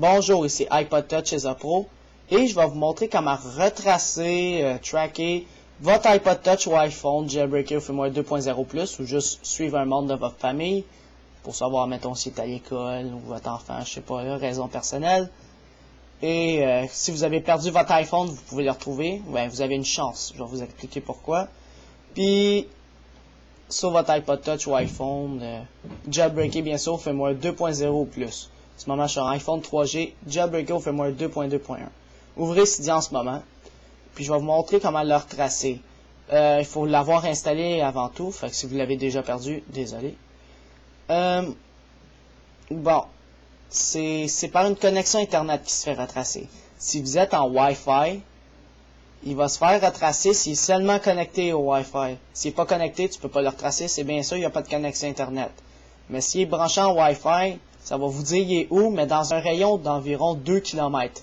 Bonjour, ici iPod Touch chez Pro et je vais vous montrer comment retracer, tracker votre iPod Touch ou iPhone jailbreaké au firmware 2.0 ou juste suivre un membre de votre famille pour savoir, mettons, si est à l'école ou votre enfant, je sais pas, là, raison personnelle. Et si vous avez perdu votre iPhone, vous pouvez le retrouver. Ben, vous avez une chance, je vais vous expliquer pourquoi. Puis, sur votre iPod Touch ou iPhone, jailbreaké bien sûr au firmware 2.0 ou plus. En ce moment, je suis sur un iPhone 3G, jailbreaké au firmware 2.2.1. Ouvrez Cydia en ce moment, puis je vais vous montrer comment le retracer. Il faut l'avoir installé avant tout, fait que si vous l'avez déjà perdu, désolé. Bon, c'est par une connexion Internet qui se fait retracer. Si vous êtes en Wi-Fi, il va se faire retracer s'il est seulement connecté au Wi-Fi. S'il n'est pas connecté, tu ne peux pas le retracer, c'est bien sûr, il n'y a pas de connexion Internet. Mais s'il est branché en Wi-Fi, ça va vous dire il est où, mais dans un rayon d'environ 2 km.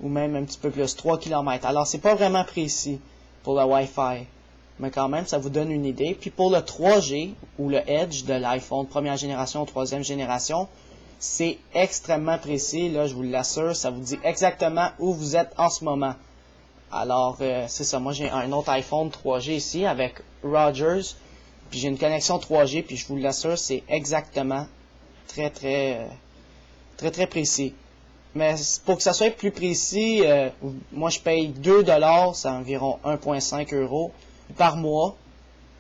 Ou même un petit peu plus, 3 km. Alors, c'est pas vraiment précis pour le Wi-Fi. Mais quand même, ça vous donne une idée. Puis pour le 3G, ou le Edge de l'iPhone première génération ou troisième génération, c'est extrêmement précis. Là, je vous l'assure, ça vous dit exactement où vous êtes en ce moment. Alors, c'est ça. Moi, j'ai un autre iPhone 3G ici avec Rogers. Puis j'ai une connexion 3G, puis je vous l'assure, c'est exactement très précis. Mais pour que ça soit plus précis, moi je paye 2$, c'est environ 1,5 € par mois.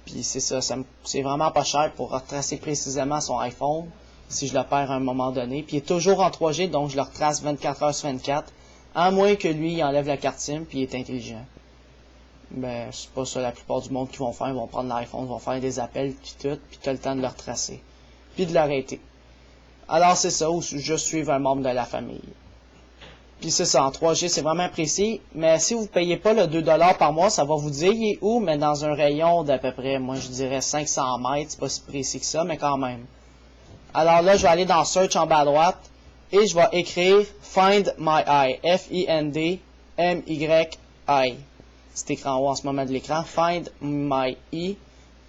Puis c'est ça, c'est vraiment pas cher pour retracer précisément son iPhone si je le perds à un moment donné. Puis il est toujours en 3G, donc je le retrace 24 heures sur 24, à moins que lui il enlève la carte SIM puis il est intelligent. Ben, c'est pas ça la plupart du monde qui vont faire, ils vont prendre l'iPhone, ils vont faire des appels puis tout, puis tu as le temps de le retracer. Puis de l'arrêter. Alors c'est ça, où je suis un membre de la famille. Puis c'est ça, en 3G, c'est vraiment précis. Mais si vous ne payez pas le 2$ par mois, ça va vous dire il est où, mais dans un rayon d'à peu près, moi je dirais 500 mètres. C'est pas si précis que ça, mais quand même. Alors là, je vais aller dans Search en bas à droite et je vais écrire Find My Eye. F-I-N-D-M-Y-I. C'est écrit en haut en ce moment de l'écran. Find My Eye.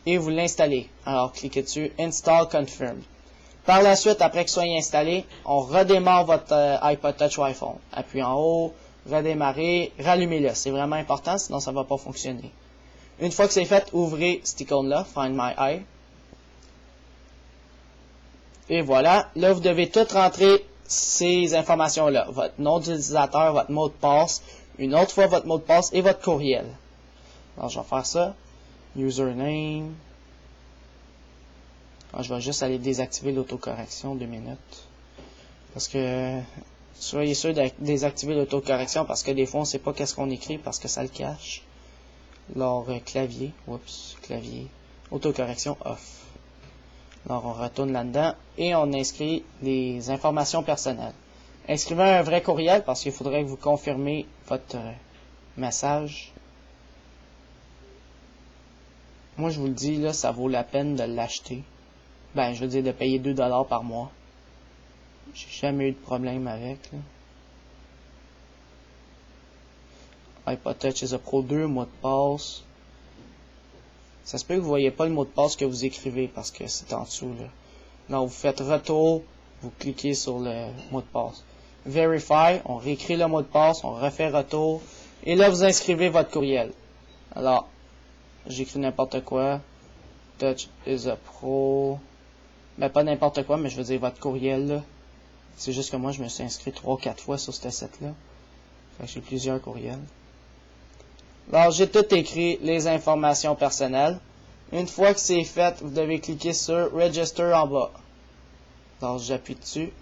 Et vous l'installez. Alors cliquez dessus. Install Confirm. Par la suite, après qu'il soit installé, on redémarre votre iPod Touch ou iPhone. Appuyez en haut, redémarrer, rallumez-le. C'est vraiment important, sinon ça ne va pas fonctionner. Une fois que c'est fait, ouvrez cette icône-là, Find My Eye. Et voilà. Là, vous devez tout rentrer ces informations-là. Votre nom d'utilisateur, votre mot de passe, une autre fois votre mot de passe et votre courriel. Alors, je vais faire ça. Username. Alors, je vais juste aller désactiver l'autocorrection 2 minutes. Parce que, soyez sûr de désactiver l'autocorrection parce que des fois, on ne sait pas qu'est-ce qu'on écrit parce que ça le cache. Alors, clavier, clavier, autocorrection off. Alors, on retourne là-dedans et on inscrit les informations personnelles. Inscrivez un vrai courriel parce qu'il faudrait que vous confirmez votre message. Moi, je vous le dis, là, ça vaut la peine de l'acheter. Ben, je veux dire de payer 2$ par mois. J'ai jamais eu de problème avec. Là. iPod Touch is a Pro 2, mot de passe. Ça se peut que vous ne voyez pas le mot de passe que vous écrivez parce que c'est en dessous. Là. Non, vous faites retour, vous cliquez sur le mot de passe. Verify, on réécrit le mot de passe, on refait retour. Et là, vous inscrivez votre courriel. Alors, j'écris n'importe quoi. Touch is a Pro. Ben, pas n'importe quoi, mais je veux dire votre courriel, c'est juste que moi, je me suis inscrit 3-4 fois sur ce site-là. Fait que j'ai plusieurs courriels. Alors, j'ai tout écrit, les informations personnelles. Une fois que c'est fait, vous devez cliquer sur Register en bas. Alors, j'appuie dessus.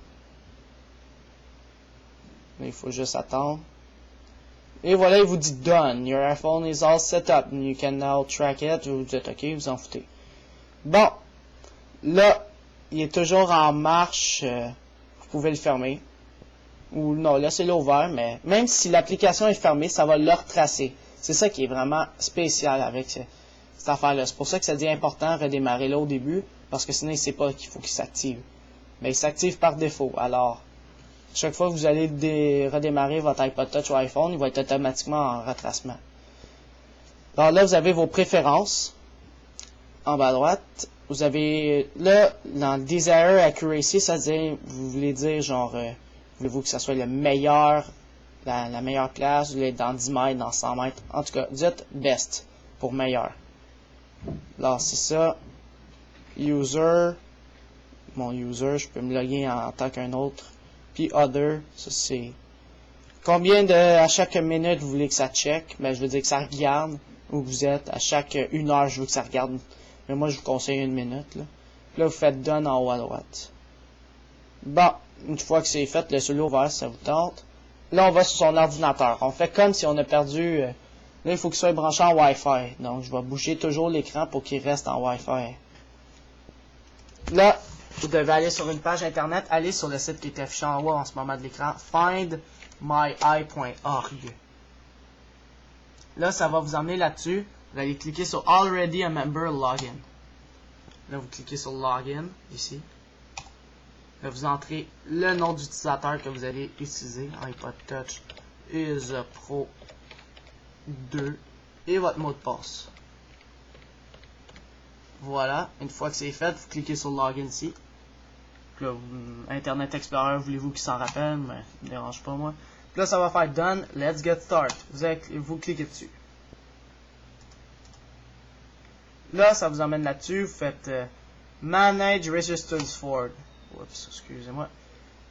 Là, il faut juste attendre. Et voilà, il vous dit Done. Your iPhone is all set up. You can now track it. Vous dites OK, vous en foutez. Bon. Là, il est toujours en marche, vous pouvez le fermer. Ou non, laissez-le ouvert, mais même si l'application est fermée, ça va le retracer. C'est ça qui est vraiment spécial avec cette affaire-là. C'est pour ça que ça dit important de redémarrer là au début, parce que sinon il ne sait pas qu'il faut qu'il s'active. Mais il s'active par défaut. Alors, chaque fois que vous allez redémarrer votre iPod Touch ou iPhone, il va être automatiquement en retracement. Alors là, vous avez vos préférences. En bas à droite. Vous avez là, dans Desire Accuracy, ça dit, vous voulez dire genre Voulez-vous que ça soit le meilleur, la meilleure place? Vous voulez être dans 10 mètres, dans 100 mètres? En tout cas, dites best pour meilleur. Alors, c'est ça. User. Mon user, je peux me loguer en tant qu'un autre. Puis other, ça c'est... Combien à chaque minute vous voulez que ça check? Ben, je veux dire que ça regarde où vous êtes. À chaque 1 heure, je veux que ça regarde. Mais moi, je vous conseille 1 minute. Là, vous faites done en haut à droite. Bon, une fois que c'est fait, laissez-le ouvert si ça vous tente. Là, on va sur son ordinateur. On fait comme si on a perdu... là, il faut qu'il soit branché en Wi-Fi. Donc, je vais bouger toujours l'écran pour qu'il reste en Wi-Fi. Là, vous devez aller sur une page internet. Allez sur le site qui est affiché en haut en ce moment de l'écran. findmyi.org. Là, ça va vous emmener là-dessus. Vous allez cliquer sur Already a Member Login. Là, vous cliquez sur Login, ici. Là, vous entrez le nom d'utilisateur que vous allez utiliser. iPod Touch is Pro 2. Et votre mot de passe. Voilà. Une fois que c'est fait, vous cliquez sur Login ici. Là, Internet Explorer, voulez-vous qu'il s'en rappelle, mais ça ne me dérange pas moi. Puis là, ça va faire Done, Let's Get Start. Vous cliquez dessus. Là, ça vous emmène là-dessus. Vous faites Manage Registers for. Oups, excusez-moi.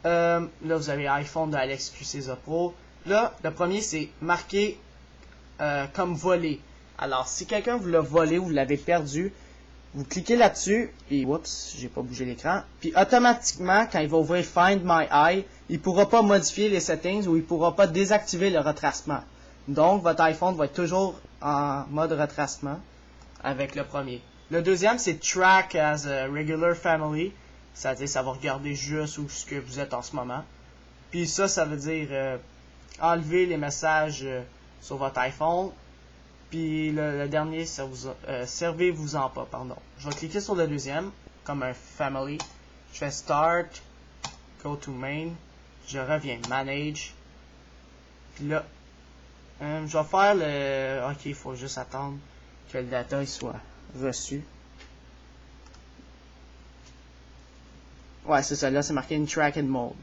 Là, vous avez iPhone de Alex QC Pro. Là, le premier, c'est marqué comme volé. Alors, si quelqu'un vous l'a volé ou vous l'avez perdu, vous cliquez là-dessus, puis oups, j'ai pas bougé l'écran. Puis automatiquement, quand il va ouvrir Find My Eye, il pourra pas modifier les settings ou il pourra pas désactiver le retracement. Donc, votre iPhone va être toujours en mode retracement avec le premier. Le deuxième, c'est Track as a Regular Family. C'est-à-dire, ça va regarder juste où ce que vous êtes en ce moment. Puis ça veut dire enlever les messages sur votre iPhone. Puis le dernier, ça vous servez-vous-en pas, pardon. Je vais cliquer sur le deuxième, comme un family. Je fais Start, Go to Main. Je reviens Manage. Puis là, je vais faire le... Ok, il faut juste attendre que le data il soit reçu. Ouais, c'est ça. Là, c'est marqué Tracked Mode.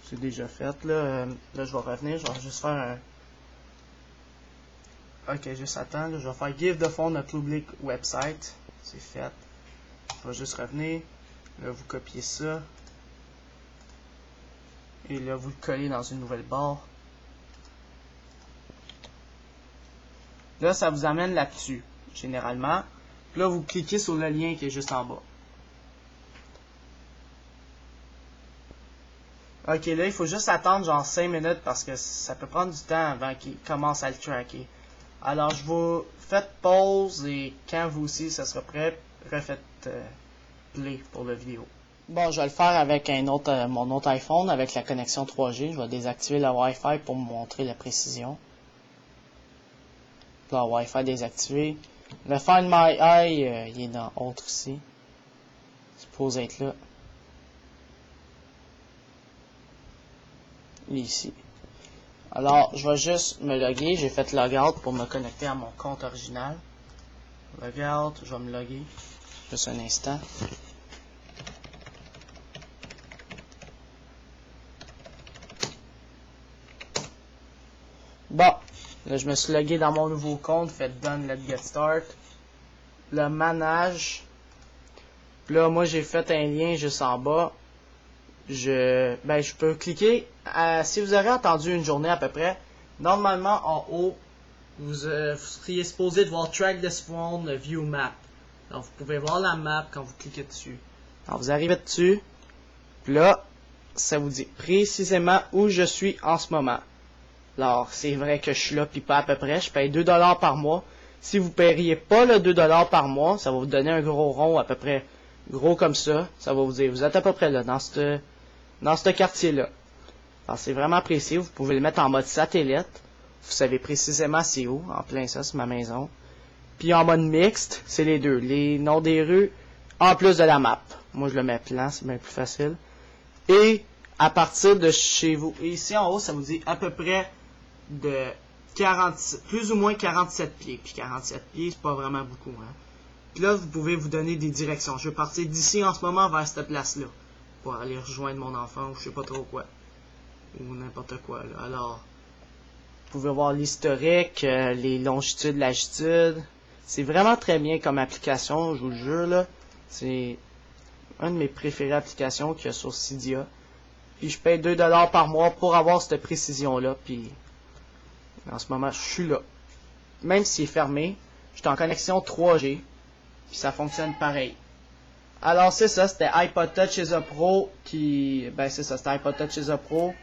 C'est déjà fait. Là, je vais revenir. Je vais juste faire un... Ok, juste attends, là, je vais faire Give the phone a public website. C'est fait. Je vais juste revenir. Là, vous copiez ça. Et là, vous le collez dans une nouvelle barre. Là, ça vous amène là-dessus, généralement. Puis là, vous cliquez sur le lien qui est juste en bas. Ok, là, il faut juste attendre genre 5 minutes parce que ça peut prendre du temps avant qu'il commence à le tracker. Alors, je vous faites pause et quand vous aussi, ça sera prêt, refaites play pour la vidéo. Bon, je vais le faire avec mon autre iPhone avec la connexion 3G. Je vais désactiver le Wi-Fi pour vous montrer la précision. Là, Wi-Fi désactivé. Le Find My Eye, il est dans Autre ici. C'est supposé être là. Ici. Alors, je vais juste me loguer. J'ai fait logout pour me connecter à mon compte original. Logout, je vais me loguer. Juste un instant. Bon, là, je me suis logué dans mon nouveau compte. Faites Done, Let's Get Start. Le manage. Là, moi, j'ai fait un lien juste en bas. Je peux cliquer. Si vous avez attendu une journée à peu près, normalement en haut, vous seriez supposé de voir Track this phone, View Map. Donc vous pouvez voir la map quand vous cliquez dessus. Alors vous arrivez dessus, puis là, ça vous dit précisément où je suis en ce moment. Alors c'est vrai que je suis là, puis pas à peu près. Je paye 2$ par mois. Si vous ne paieriez pas le 2$ par mois, ça va vous donner un gros rond à peu près gros comme ça. Ça va vous dire, vous êtes à peu près là, dans ce quartier-là. Alors, c'est vraiment précis. Vous pouvez le mettre en mode satellite. Vous savez précisément c'est où. En plein ça, c'est ma maison. Puis en mode mixte, c'est les deux. Les noms des rues, en plus de la map. Moi, je le mets plan, c'est bien plus facile. Et à partir de chez vous. Et ici en haut, ça vous dit à peu près de 40, plus ou moins 47 pieds. Puis 47 pieds, c'est pas vraiment beaucoup. Hein. Puis là, vous pouvez vous donner des directions. Je vais partir d'ici en ce moment vers cette place-là. pour aller rejoindre mon enfant ou je sais pas trop quoi. Ou n'importe quoi, là. Alors, vous pouvez voir l'historique, les longitudes, latitudes. C'est vraiment très bien comme application, je vous le jure, là. C'est une de mes préférées applications qu'il y a sur Cydia. Puis je paye 2$ par mois pour avoir cette précision-là. Puis en ce moment, je suis là. Même s'il est fermé, je suis en connexion 3G. Puis ça fonctionne pareil. Alors c'est ça, c'était iPod Touch Cesa Pro qui... Ben c'est ça, c'était iPod Touch Cesa Pro